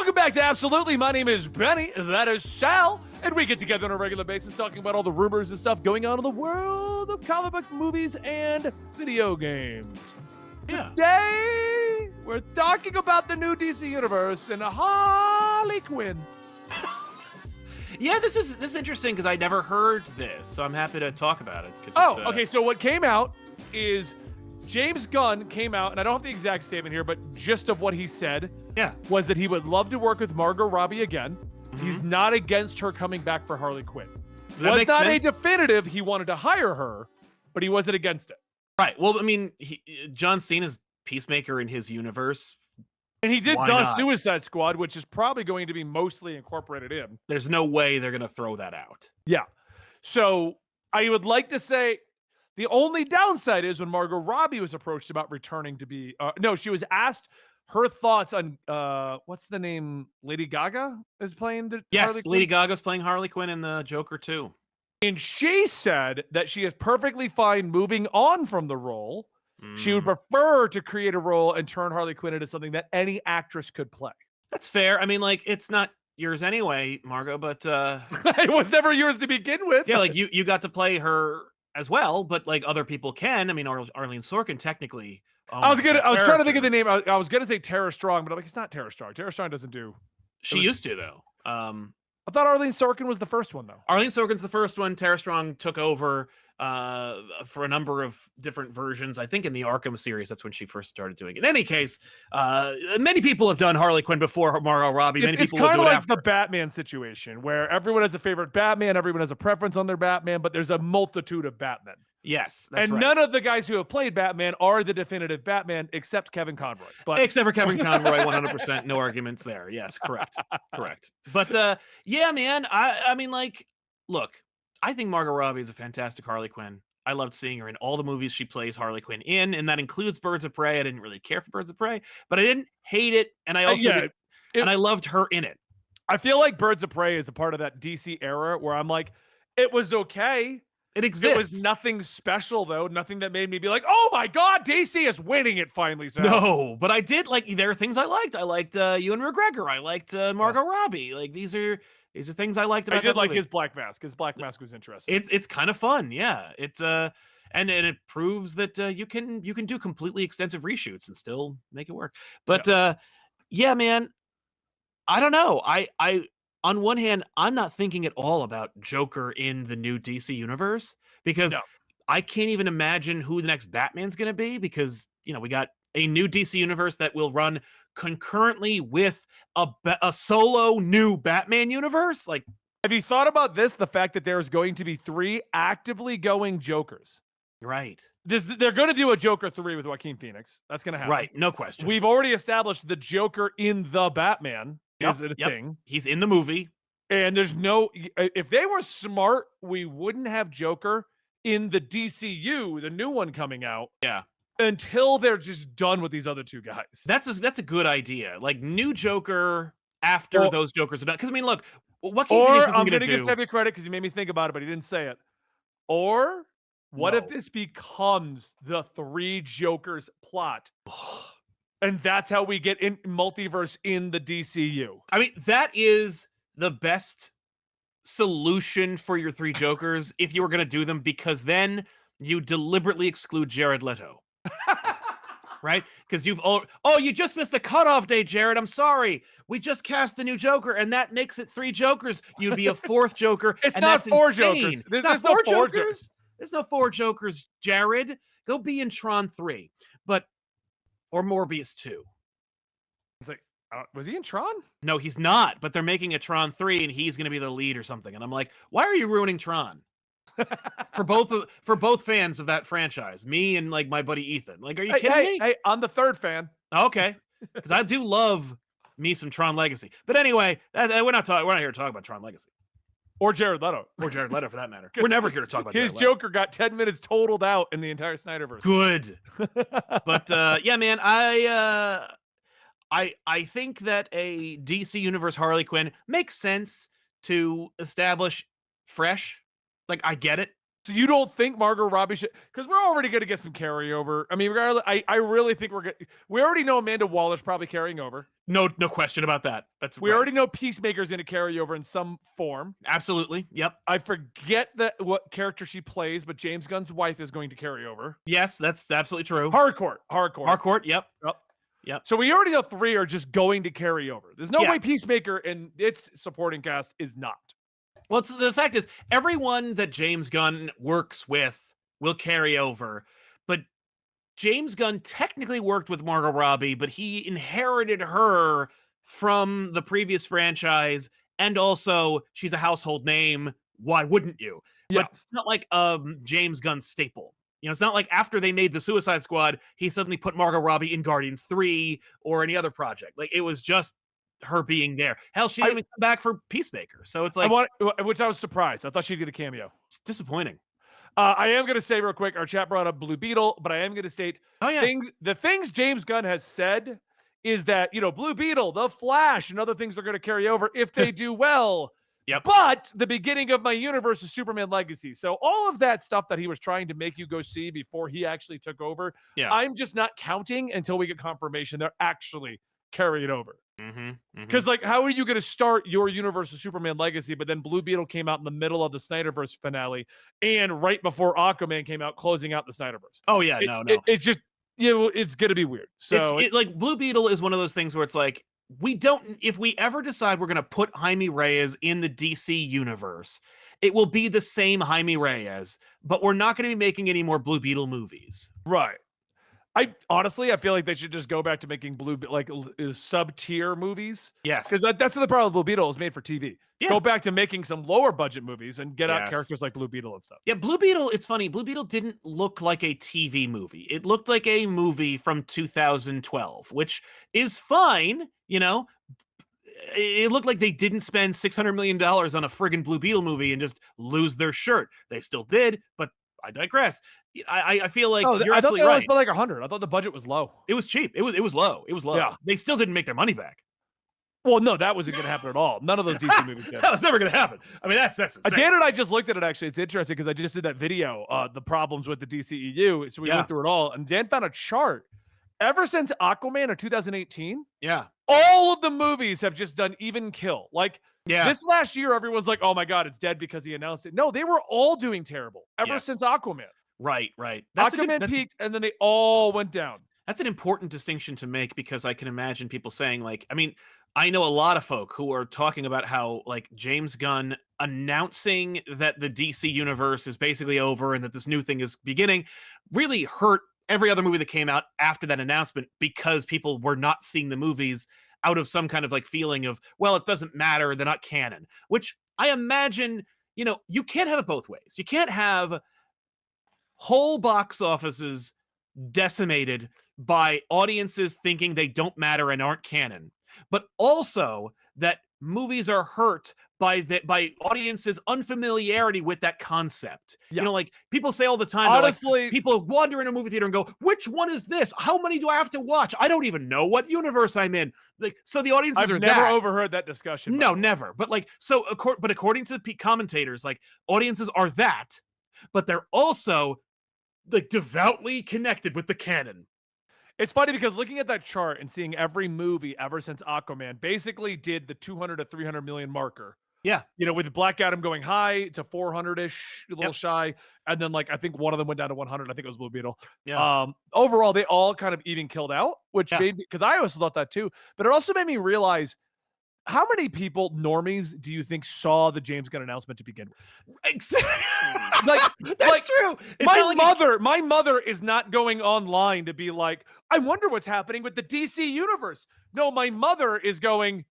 Welcome back to Absolutely. My name is Benny. That is Sal. And we get together on a regular basis talking about all the rumors and stuff going on in the world of comic book movies and video games. Yeah. Today, we're talking about the new DC Universe and Harley Quinn. Yeah, this is interesting because I never heard this, so I'm happy to talk about it. Okay. So what came out is James Gunn came out, and I don't have the exact statement here, but gist of what he said was that he would love to work with Margot Robbie again. Mm-hmm. He's not against her coming back for Harley Quinn. Was not a definitive. He wanted to hire her, but he wasn't against it. Right. Well, I mean, John Cena's Peacemaker in his universe. And he did the Suicide Squad, which is probably going to be mostly incorporated in. There's no way they're going to throw that out. Yeah. So I would like to say the only downside is when Margot Robbie was approached about returning to be, she was asked her thoughts on, what's the name? Lady Gaga is playing the Yes, Lady Gaga's playing Harley Quinn in the Joker 2. And she said that she is perfectly fine moving on from the role. She would prefer to create a role and turn Harley Quinn into something that any actress could play. That's fair. I mean, like, it's not yours anyway, Margot, but it was never yours to begin with. Yeah, like you got to play her as well, but like other people can. I mean, Arlene Sorkin technically. I was trying to think of the name. I was gonna say Tara Strong, but I'm like, it's not Tara Strong. Tara Strong doesn't do. She used to though. I thought Arlene Sorkin was the first one though. Arlene Sorkin's the first one. Tara Strong took over for a number of different versions. I think in the Arkham series, that's when she first started doing it. In any case, many people have done Harley Quinn before Margot Robbie. It's kind of like the Batman situation where everyone has a favorite Batman, everyone has a preference on their Batman, but there's a multitude of Batmen. Yes, that's and right. None of the guys who have played Batman are the definitive Batman, except Kevin Conroy. Except for Kevin Conroy, 100%, no arguments there. Yes, correct. But yeah, man, I mean, like, look, I think Margot Robbie is a fantastic Harley Quinn. I loved seeing her in all the movies she plays Harley Quinn in, and that includes Birds of Prey. I didn't really care for Birds of Prey, but I didn't hate it, and I also and I loved her in it. I feel like Birds of Prey is a part of that DC era where I'm like, it was okay. It exists. It was nothing special, though. Nothing that made me be like, oh my God, DC is winning it finally. So. No, but I did like, there are things I liked. I liked Ewan McGregor. I liked Margot Robbie. Like, these are things I liked about I did like movie. his black mask. His black mask was interesting. It's kind of fun. Yeah. It's and it proves that you can do completely extensive reshoots and still make it work. But yeah, man, I don't know. I on one hand, I'm not thinking at all about Joker in the new DC universe because I can't even imagine who the next Batman's going to be because, you know, we got a new DC universe that will run concurrently with a solo new Batman universe. Like, have you thought about this? The fact that there's going to be 3 actively going Jokers. Right. They're going to do a Joker 3 with Joaquin Phoenix. That's going to happen. Right. No question. We've already established the Joker in the Batman. Is it a thing? He's in the movie. And there's no, if they were smart, we wouldn't have Joker in the DCU, the new one coming out. Yeah. Until they're just done with these other 2 guys. That's a good idea. Like, new Joker after those Jokers are done. Because, I mean, look, Joaquin Phoenix isn't going to do... give Sebby credit because he made me think about it, but he didn't say it. Or what if this becomes the 3 Jokers plot? And that's how we get in Multiverse in the DCU. I mean, that is the best solution for your 3 Jokers if you were going to do them, because then you deliberately exclude Jared Leto. Right? Because you just missed the cutoff day, Jared. I'm sorry. We just cast the new Joker, and that makes it 3 Jokers. You'd be a 4th Joker. It's and not that's 4 insane. Jokers. There's not no 4 4 Jokers. There's no 4 Jokers, Jared. Go be in Tron 3. Or Morbius 2. It's like, was he in Tron? No, he's not. But they're making a Tron 3, and he's going to be the lead or something. And I'm like, why are you ruining Tron? for both fans of that franchise, me and like my buddy Ethan. Like, are you kidding me? Hey, I'm the 3rd fan. Okay, because I do love me some Tron Legacy. But anyway, we're not here to talk about Tron Legacy. Or Jared Leto. Or Jared Leto, for that matter. We're never here to talk about his Jared Leto. Joker got 10 minutes totaled out in the entire Snyderverse. Good. But yeah, man, I think that a DC Universe Harley Quinn makes sense to establish fresh. Like, I get it. So you don't think Margot Robbie should? Because we're already going to get some carryover. I mean, regardless, I really think we already know Amanda Waller's probably carrying over. No question about that. That's We right. already know Peacemaker's going to carry over in some form. Absolutely. Yep. I forget what character she plays, but James Gunn's wife is going to carry over. Yes, that's absolutely true. Harcourt. Yep. Yep. So we already know 3 are just going to carry over. There's no way Peacemaker and its supporting cast is not. Well, the fact is, everyone that James Gunn works with will carry over, but James Gunn technically worked with Margot Robbie, but he inherited her from the previous franchise, and also she's a household name. Why wouldn't you? Yeah. But it's not like James Gunn staple. You know, it's not like after they made the Suicide Squad, he suddenly put Margot Robbie in Guardians 3 or any other project. Like, it was just her being there. Hell, she didn't even come back for Peacemaker. So it's like, which I was surprised. I thought she'd get a cameo. It's disappointing. I am going to say real quick, our chat brought up Blue Beetle, but I am going to state the things James Gunn has said is that, Blue Beetle, The Flash, and other things are going to carry over if they do well. Yep. But the beginning of my universe is Superman Legacy. So all of that stuff that he was trying to make you go see before he actually took over, I'm just not counting until we get confirmation they're actually carrying over. Because how are you going to start your universe of Superman Legacy, but then Blue Beetle came out in the middle of the Snyderverse finale and right before Aquaman came out, closing out the Snyderverse? Oh yeah, no. It's just, it's going to be weird. So like Blue Beetle is one of those things where it's like, if we ever decide we're going to put Jaime Reyes in the DC universe, it will be the same Jaime Reyes, but we're not going to be making any more Blue Beetle movies. Right. I feel like they should just go back to making sub-tier movies. Yes. Because that's the problem with Blue Beetle is made for TV. Yeah. Go back to making some lower budget movies and get out characters like Blue Beetle and stuff. Yeah, Blue Beetle, it's funny. Blue Beetle didn't look like a TV movie. It looked like a movie from 2012, which is fine, It looked like they didn't spend $600 million on a friggin' Blue Beetle movie and just lose their shirt. They still did, but I digress. I feel like you're absolutely right. I thought they only spent like 100. I thought the budget was low. It was cheap. It was low. Yeah. They still didn't make their money back. Well, no, that wasn't going to happen at all. None of those DC movies did. That was never going to happen. I mean, that's insane. Dan and I just looked at it, actually. It's interesting because I just did that video, the problems with the DCEU. So we went through it all. And Dan found a chart. Ever since Aquaman in 2018, all of the movies have just done even kill. Like, this last year, everyone's like, oh my God, it's dead because he announced it. No, they were all doing terrible ever since Aquaman. Right. Aquaman peaked, and then they all went down. That's an important distinction to make because I can imagine people saying, like, I mean, I know a lot of folk who are talking about how, like, James Gunn announcing that the DC universe is basically over and that this new thing is beginning really hurt every other movie that came out after that announcement because people were not seeing the movies out of some kind of like feeling of, well, it doesn't matter, they're not canon, which I imagine, you can't have it both ways. You can't have whole box offices decimated by audiences thinking they don't matter and aren't canon, but also that movies are hurt by audiences' unfamiliarity with that concept. Like people say all the time, honestly, like, people wander in a movie theater and go, which one is this? How many do I have to watch? I don't even know what universe I'm in. Like, so the audiences I've never overheard that discussion. No, never. But like, so, but according to the commentators, like audiences are that, but they're also like devoutly connected with the canon. It's funny because looking at that chart and seeing every movie ever since Aquaman basically did the 200 to 300 million marker. Yeah. With Black Adam going high to 400-ish, a little shy. And then like, I think one of them went down to 100. I think it was Blue Beetle. Yeah. Overall, they all kind of even killed out, which made me, because I also thought that too, but it also made me realize how many people, normies, do you think saw the James Gunn announcement to begin with? Exactly. That's true. My mother is not going online to be like, I wonder what's happening with the DC universe. No, my mother is going,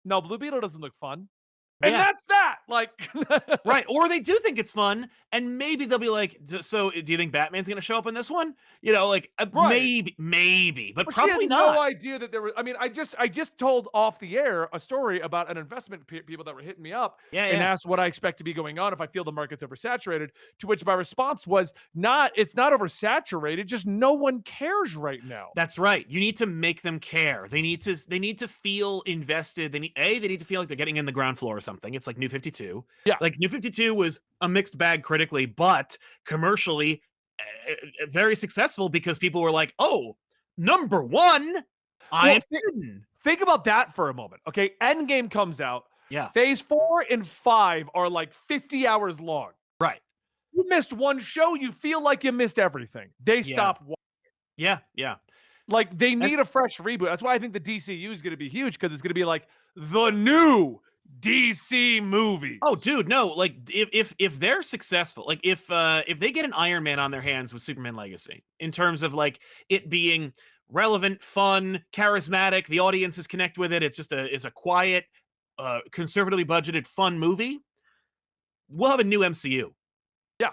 no, Blue Beetle doesn't look fun. And that's that. Like, right. Or they do think it's fun, and maybe they'll be like, so do you think Batman's going to show up in this one? Maybe, but probably not. No idea that there was. I mean, I just told off the air a story about an investment people that were hitting me up and asked what I expect to be going on if I feel the market's oversaturated. To which my response was, it's not oversaturated. Just no one cares right now. That's right. You need to make them care. They need to feel invested. They need to feel like they're getting in the ground floor or something. something. It's like New 52. Yeah. Like New 52 was a mixed bag critically, but commercially very successful because people were like, "Oh, number 1, I'm in." Think about that for a moment. Okay, Endgame comes out. Yeah. Phase 4 and 5 are like 50 hours long. Right. You missed one show, you feel like you missed everything. They stop. Yeah, yeah. Like, they need a fresh reboot. That's why I think the DCU is gonna be huge, because it's gonna be like the new DC movies. Oh, dude, no. Like, if they're successful, like if they get an Iron Man on their hands with Superman Legacy, in terms of like it being relevant, fun, charismatic, the audiences connect with it. It's just a quiet, conservatively budgeted, fun movie. We'll have a new MCU. Yeah.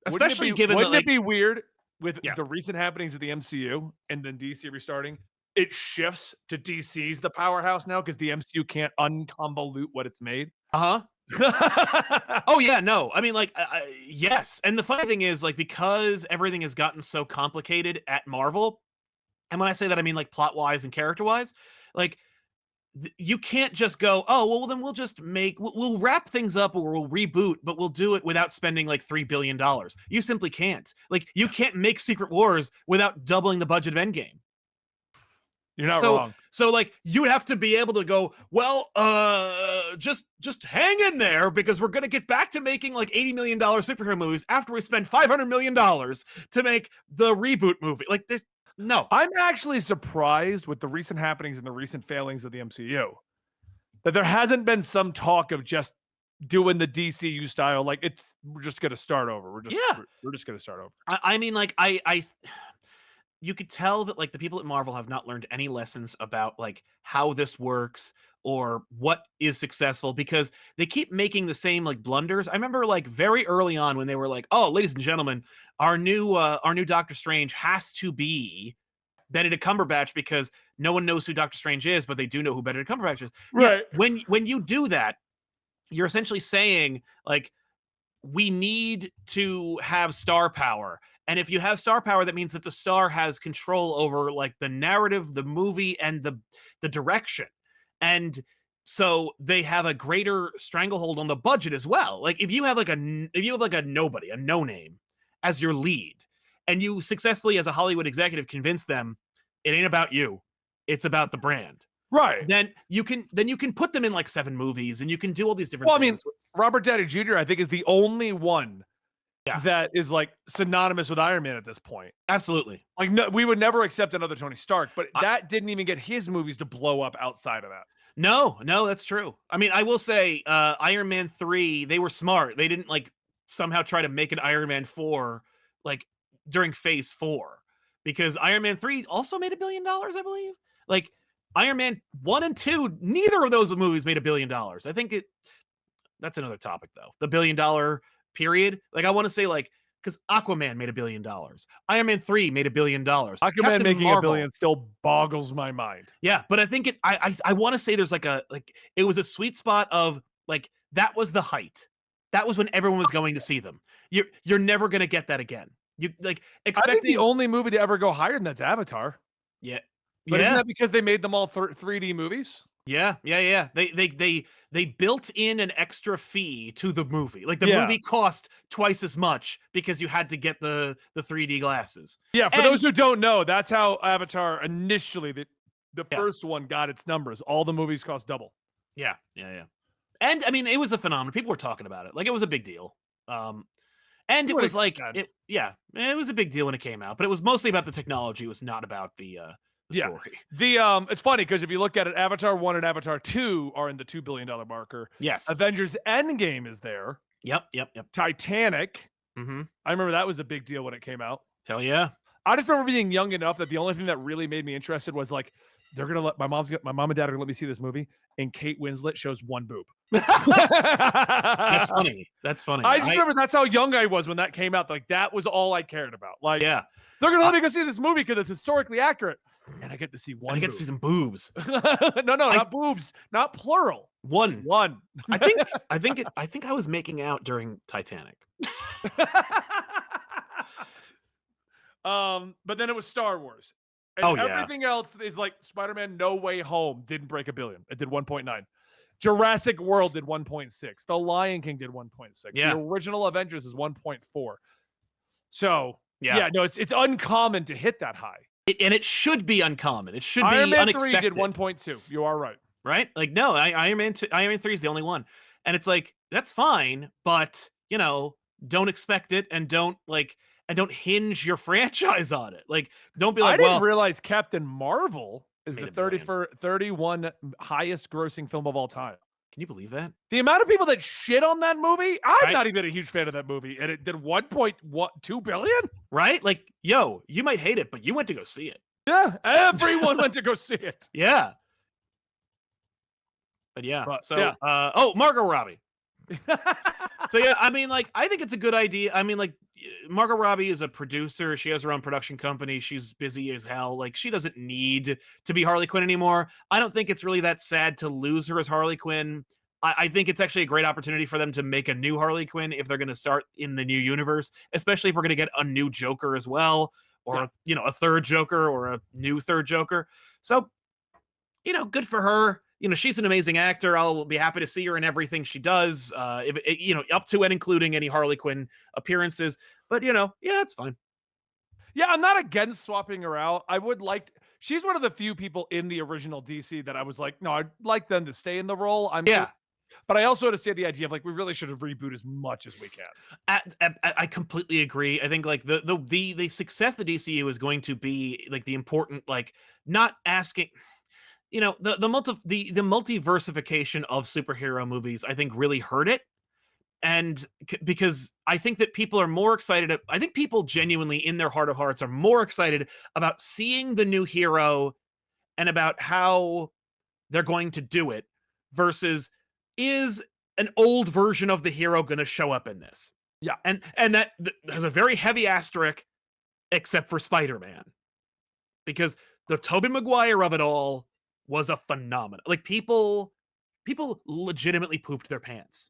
Especially given wouldn't that, it be weird with Yeah. the recent happenings of the MCU and then DC restarting? It shifts to DC's the powerhouse now because the MCU can't unconvolute what it's made. Uh-huh. Oh yeah, no. I mean, like, yes. And the funny thing is, like, because everything has gotten so complicated at Marvel, and when I say that, I mean like plot wise and character wise, like you can't just go, oh well, then we'll just we'll wrap things up or we'll reboot, but we'll do it without spending like $3 billion. You simply can't. Like, you can't make Secret Wars without doubling the budget of Endgame. You're not wrong. So like you would have to be able to go, well, just hang in there because we're gonna get back to making like $80 million superhero movies after we spend $500 million to make the reboot movie. Like, there's no. I'm actually surprised with the recent happenings and the recent failings of the MCU that there hasn't been some talk of just doing the DCU style. Like, we're just gonna start over. We're just gonna start over. I mean, like, I you could tell that like the people at Marvel have not learned any lessons about like how this works or what is successful, because they keep making the same like blunders. I remember like very early on when they were like, "Oh, ladies and gentlemen, our new Doctor Strange has to be Benedict Cumberbatch because no one knows who Doctor Strange is, but they do know who Benedict Cumberbatch is." Right. Yeah, when you do that, you're essentially saying like, we need to have star power. And if you have star power, that means that the star has control over like the narrative, the movie, and the direction. And so they have a greater stranglehold on the budget as well. Like, if you have like a nobody, a no name as your lead, and you successfully as a Hollywood executive convince them it ain't about you, it's about the brand. Right. Then you can put them in like 7 movies and you can do all these different things. I mean, Robert Downey Jr., I think, is the only one that is like synonymous with Iron Man at this point. Absolutely. Like, no, we would never accept another Tony Stark, but that didn't even get his movies to blow up outside of that. No, that's true. I mean, I will say Iron Man 3, they were smart. They didn't like somehow try to make an Iron Man 4 like during phase 4, because Iron Man 3 also made $1 billion, I believe. Like, Iron Man 1 and 2, neither of those movies made $1 billion. I think that's another topic though. The $1 billion period. Like, I want to say like, because Aquaman made $1 billion. Iron Man 3 made $1 billion. Aquaman making $1 billion still boggles my mind. Yeah, but I think I want to say there's like it was a sweet spot of like, that was the height. That was when everyone was going to see them. You're never gonna get that again. You like expecting. I think the only movie to ever go higher than that's Avatar. Yeah. But isn't that because they made them all 3D movies? Yeah. They built in an extra fee to the movie. Like, the movie cost twice as much because you had to get the 3D glasses. Yeah, for those who don't know, that's how Avatar initially, the first one, got its numbers. All the movies cost double. Yeah. And I mean, it was a phenomenon. People were talking about it. Like, it was a big deal. And it was like, it was a big deal when it came out, but it was mostly about the technology. It was not about the story. It's funny because if you look at it, Avatar 1 and Avatar 2 are in the $2 billion marker. Yes. Avengers Endgame is there. Yep. Titanic. Mm-hmm. I remember that was a big deal when it came out. Hell yeah. I just remember being young enough that the only thing that really made me interested was like, they're gonna let my mom and dad are gonna let me see this movie, and Kate Winslet shows one boob. That's funny. I just remember that's how young I was when that came out. Like, that was all I cared about. Like, yeah, they're gonna let me go see this movie because it's historically accurate, and I get to see one. I get to see some boobs. No, not boobs, not plural. One. I think I was making out during Titanic. But then it was Star Wars. And everything else is like Spider-Man No Way Home didn't break $1 billion. It did 1.9. Jurassic World did 1.6. The Lion King did 1.6. Yeah. The original Avengers is 1.4. So, yeah, no, it's uncommon to hit that high. And it should be uncommon. It should Iron be Man unexpected. 3 did 1.2. You are right. Right? Like, no, Iron Man 3 is the only one. And it's like, that's fine, but, don't expect it and don't hinge your franchise on it. Like, don't be like, I didn't realize Captain Marvel is the Made $1 31 highest grossing film of all time. Can you believe that? The amount of people that shit on that movie, I'm not even a huge fan of that movie, and it did 1.2 billion? Right? Like, yo, you might hate it, but you went to go see it. Yeah, everyone went to go see it. Yeah. But yeah, Margot Robbie. So yeah, I mean, like, I think it's a good idea. I mean, like, Margot Robbie is a producer. She has her own production company. She's busy as hell. Like, she doesn't need to be Harley Quinn anymore. I don't think it's really that sad to lose her as Harley Quinn. I think it's actually a great opportunity for them to make a new Harley Quinn if they're going to start in the new universe, especially if we're going to get a new Joker as well, or, a third Joker or a new third Joker. So, good for her. She's an amazing actor. I'll be happy to see her in everything she does, up to and including any Harley Quinn appearances. But, it's fine. Yeah, I'm not against swapping her out. She's one of the few people in the original DC that I was like, no, I'd like them to stay in the role. But I also understand the idea of like, we really should have reboot as much as we can. I completely agree. I think like the success of the DCU is going to be like the important, like, not asking... the multiversification of superhero movies, I think, really hurt it. And because I think that people are more excited. I think people genuinely, in their heart of hearts, are more excited about seeing the new hero and about how they're going to do it versus, is an old version of the hero going to show up in this? Yeah. And that has a very heavy asterisk, except for Spider-Man. Because the Tobey Maguire of it all was a phenomenon. Like, people legitimately pooped their pants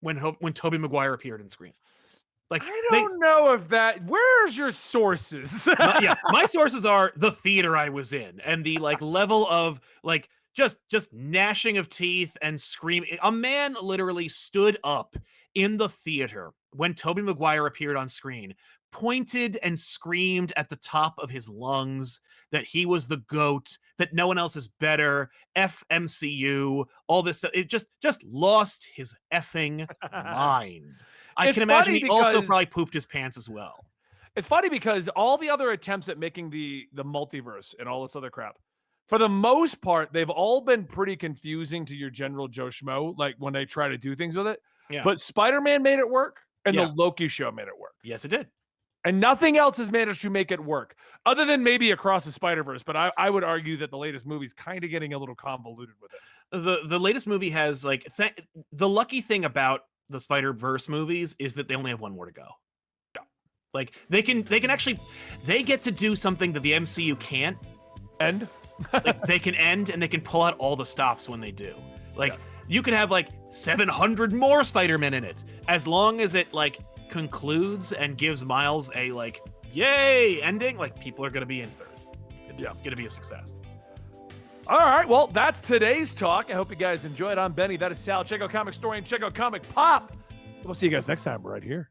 when Tobey Maguire appeared in Scream. Like, I don't know if that... Where's your sources? My sources are the theater I was in and the like level of like just gnashing of teeth and screaming. A man literally stood up in the theater when Tobey Maguire appeared on screen, pointed and screamed at the top of his lungs that he was the GOAT, that no one else is better, FMCU, all this stuff. It just lost his effing mind. I can imagine he also probably pooped his pants as well. It's funny because all the other attempts at making the multiverse and all this other crap, for the most part, they've all been pretty confusing to your general Joe Schmo, like when they try to do things with it. Yeah. But Spider-Man made it work, and the Loki show made it work. Yes, it did. And nothing else has managed to make it work, other than maybe Across the Spider-Verse. But I would argue that the latest movie's kind of getting a little convoluted with it. The latest movie has like the lucky thing about the Spider-Verse movies is that they only have one more to go. Yeah. Like they can actually, they get to do something that the MCU can't. End. Like, they can end and they can pull out all the stops when they do. Like, you can have like 700 more Spider-Men in it, as long as it like concludes and gives Miles a like yay ending. Like, people are gonna be in for it. It's gonna be a success. All right, well, that's today's talk. I hope you guys enjoyed. I'm Benny. That is Sal. Check out Comic Story and check out Comic Pop. We'll see you guys next time right here.